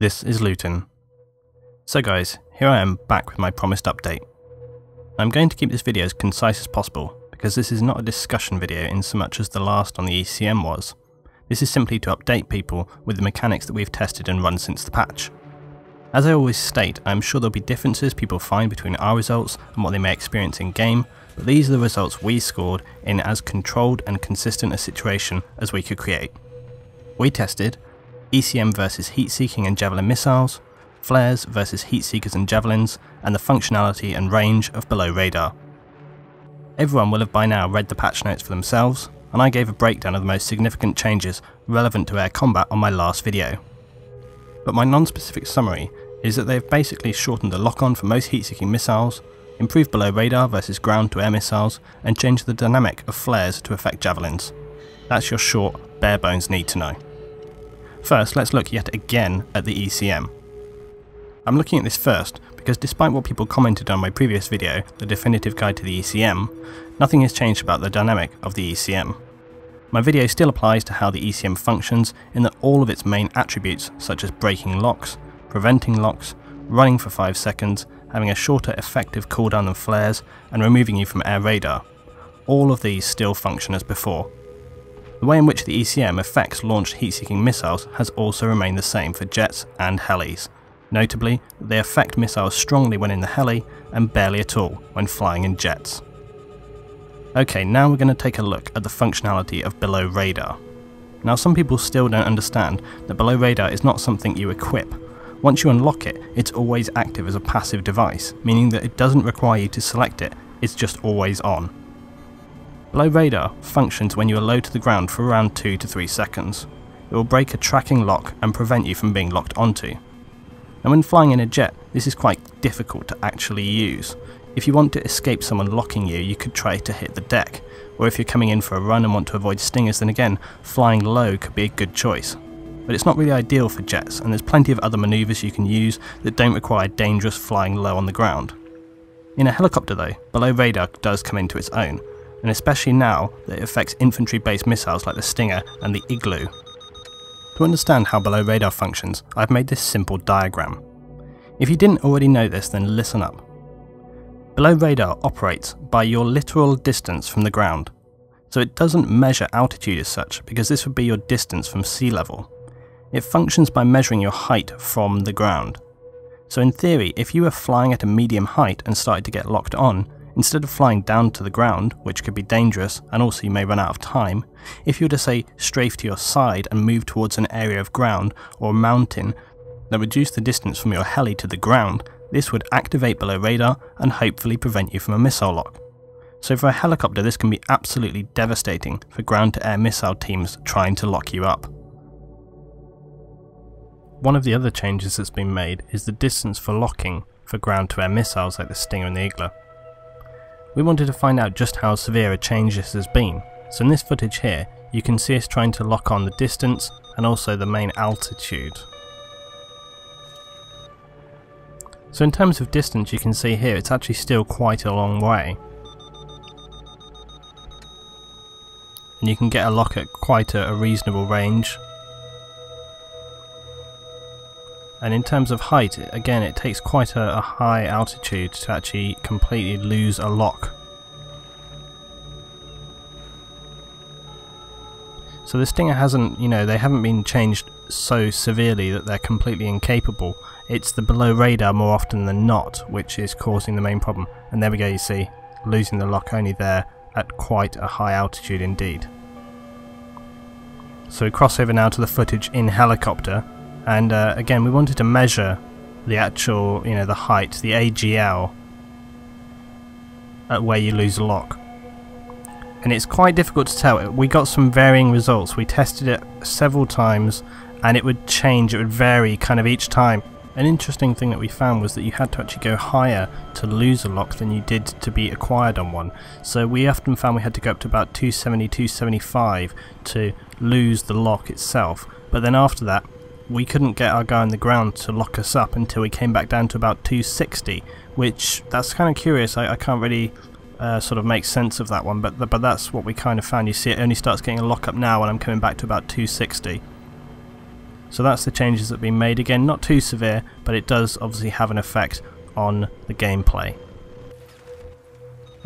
This is Luton. So guys, here I am back with my promised update. I'm going to keep this video as concise as possible because this is not a discussion video in so much as the last on the ECM was. This is simply to update people with the mechanics that we've tested and run since the patch. As I always state, I'm sure there'll be differences people find between our results and what they may experience in game, but these are the results we scored in as controlled and consistent a situation as we could create. We tested ECM versus heat-seeking and javelin missiles, flares versus heat-seekers and javelins, and the functionality and range of below radar. Everyone will have by now read the patch notes for themselves, and I gave a breakdown of the most significant changes relevant to air combat on my last video. But my non-specific summary is that they have basically shortened the lock-on for most heat-seeking missiles, improved below radar versus ground-to-air missiles, and changed the dynamic of flares to affect javelins. That's your short, bare-bones need to know. First, let's look yet again at the ECM. I'm looking at this first because despite what people commented on my previous video, the definitive guide to the ECM, nothing has changed about the dynamic of the ECM. My video still applies to how the ECM functions in that all of its main attributes such as breaking locks, preventing locks, running for 5 seconds, having a shorter effective cooldown than flares, and removing you from air radar. All of these still function as before. The way in which the ECM affects launched heat-seeking missiles has also remained the same for jets and helis. Notably, they affect missiles strongly when in the heli and barely at all when flying in jets. Okay, now we're going to take a look at the functionality of below radar. Now some people still don't understand that below radar is not something you equip. Once you unlock it, it's always active as a passive device, meaning that it doesn't require you to select it, it's just always on. Below radar functions when you are low to the ground for around 2 to 3 seconds. It will break a tracking lock and prevent you from being locked onto. And when flying in a jet, this is quite difficult to actually use. If you want to escape someone locking you, you could try to hit the deck, or if you're coming in for a run and want to avoid stingers, then again, flying low could be a good choice. But it's not really ideal for jets, and there's plenty of other manoeuvres you can use that don't require dangerous flying low on the ground. In a helicopter though, below radar does come into its own, and especially now that it affects infantry-based missiles like the Stinger and the Igloo. To understand how below radar functions, I've made this simple diagram. If you didn't already know this, then listen up. Below radar operates by your literal distance from the ground, so it doesn't measure altitude as such because this would be your distance from sea level. It functions by measuring your height from the ground. So in theory, if you were flying at a medium height and started to get locked on, instead of flying down to the ground, which could be dangerous and also you may run out of time, if you were to say strafe to your side and move towards an area of ground or a mountain that reduced the distance from your heli to the ground, this would activate below radar and hopefully prevent you from a missile lock. So for a helicopter, this can be absolutely devastating for ground-to-air missile teams trying to lock you up. One of the other changes that's been made is the distance for locking for ground-to-air missiles like the Stinger and the Igloo. We wanted to find out just how severe a change this has been, so in this footage here you can see us trying to lock on the distance and also the main altitude. So in terms of distance, you can see here it's actually still quite a long way, and you can get a lock at quite a reasonable range. And in terms of height, again, it takes quite a high altitude to actually completely lose a lock. So the Stinger hasn't, they haven't been changed so severely that they're completely incapable. It's the below radar more often than not which is causing the main problem. And there we go, you see, losing the lock only there at quite a high altitude indeed. So we cross over now to the footage in helicopter. And again, we wanted to measure the actual, the height, the AGL, at where you lose a lock. And it's quite difficult to tell. We got some varying results. We tested it several times and it would change, it would vary kind of each time. An interesting thing that we found was that you had to actually go higher to lose a lock than you did to be acquired on one. So we often found we had to go up to about 270, 275 to lose the lock itself. But then after that, we couldn't get our guy on the ground to lock us up until we came back down to about 260, which that's kind of curious. I can't really sort of make sense of that one, but that's what we kind of found. You see, it only starts getting a lock up now when I'm coming back to about 260. So that's the changes that have been made. Again, not too severe, but it does obviously have an effect on the gameplay.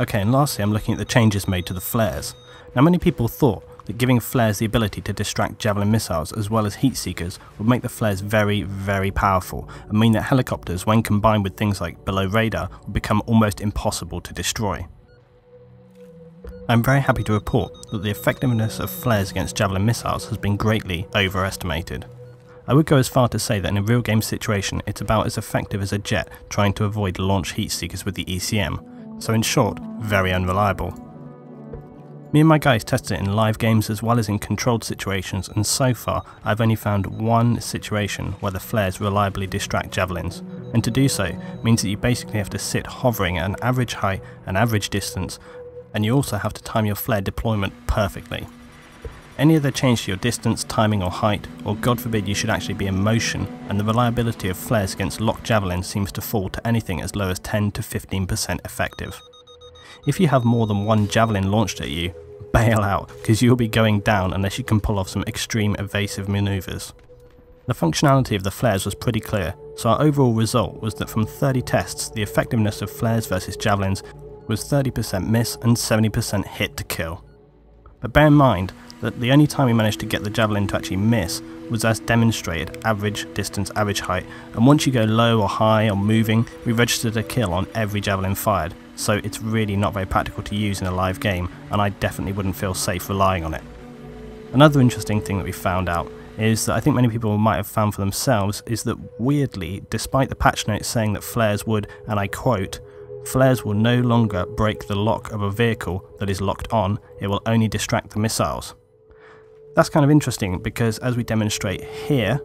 Okay, and lastly I'm looking at the changes made to the flares. Now many people thought that giving flares the ability to distract Javelin missiles as well as heat seekers would make the flares very, very powerful and mean that helicopters, when combined with things like below radar, would become almost impossible to destroy. I'm very happy to report that the effectiveness of flares against Javelin missiles has been greatly overestimated. I would go as far to say that in a real game situation it's about as effective as a jet trying to avoid launch heat seekers with the ECM, so in short, very unreliable. Me and my guys tested it in live games as well as in controlled situations, and so far I've only found one situation where the flares reliably distract Javelins, and to do so means that you basically have to sit hovering at an average height and average distance, and you also have to time your flare deployment perfectly. Any other change to your distance, timing or height, or God forbid you should actually be in motion, and the reliability of flares against locked Javelins seems to fall to anything as low as 10 to 15% effective. If you have more than one Javelin launched at you, bail out, because you'll be going down unless you can pull off some extreme evasive manoeuvres. The functionality of the flares was pretty clear, so our overall result was that from 30 tests, the effectiveness of flares versus Javelins was 30% miss and 70% hit to kill. But bear in mind that the only time we managed to get the Javelin to actually miss was as demonstrated, average distance, average height, and once you go low or high or moving, we registered a kill on every Javelin fired, so it's really not very practical to use in a live game, and I definitely wouldn't feel safe relying on it. Another interesting thing that we found out is that I think many people might have found for themselves is that weirdly, despite the patch notes saying that flares would, and I quote, "Flares will no longer break the lock of a vehicle that is locked on, it will only distract the missiles." That's kind of interesting because as we demonstrate here,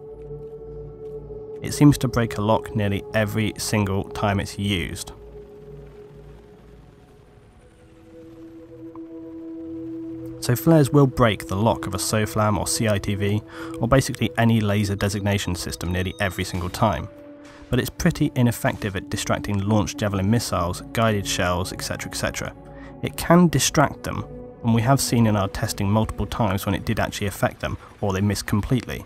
it seems to break a lock nearly every single time it's used. So flares will break the lock of a SOFLAM or CITV, or basically any laser designation system nearly every single time. But it's pretty ineffective at distracting launched Javelin missiles, guided shells, etc, etc. It can distract them, and we have seen in our testing multiple times when it did actually affect them, or they missed completely.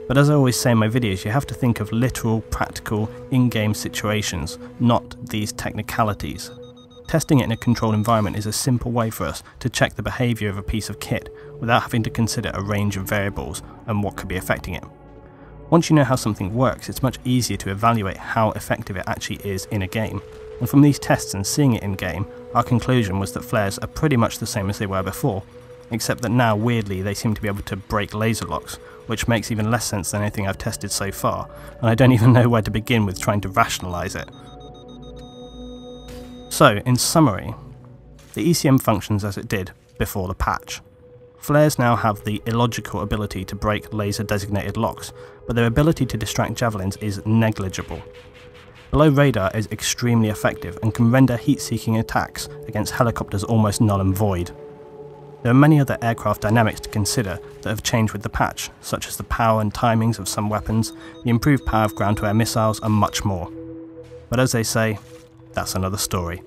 But as I always say in my videos, you have to think of literal, practical, in-game situations, not these technicalities. Testing it in a controlled environment is a simple way for us to check the behaviour of a piece of kit without having to consider a range of variables and what could be affecting it. Once you know how something works, it's much easier to evaluate how effective it actually is in a game. And from these tests and seeing it in game, our conclusion was that flares are pretty much the same as they were before, except that now weirdly they seem to be able to break laser locks, which makes even less sense than anything I've tested so far, and I don't even know where to begin with trying to rationalise it. So, in summary, the ECM functions as it did before the patch. Flares now have the illogical ability to break laser designated locks, but their ability to distract Javelins is negligible. Below radar is extremely effective and can render heat-seeking attacks against helicopters almost null and void. There are many other aircraft dynamics to consider that have changed with the patch, such as the power and timings of some weapons, the improved power of ground-to-air missiles, and much more. But as they say, that's another story.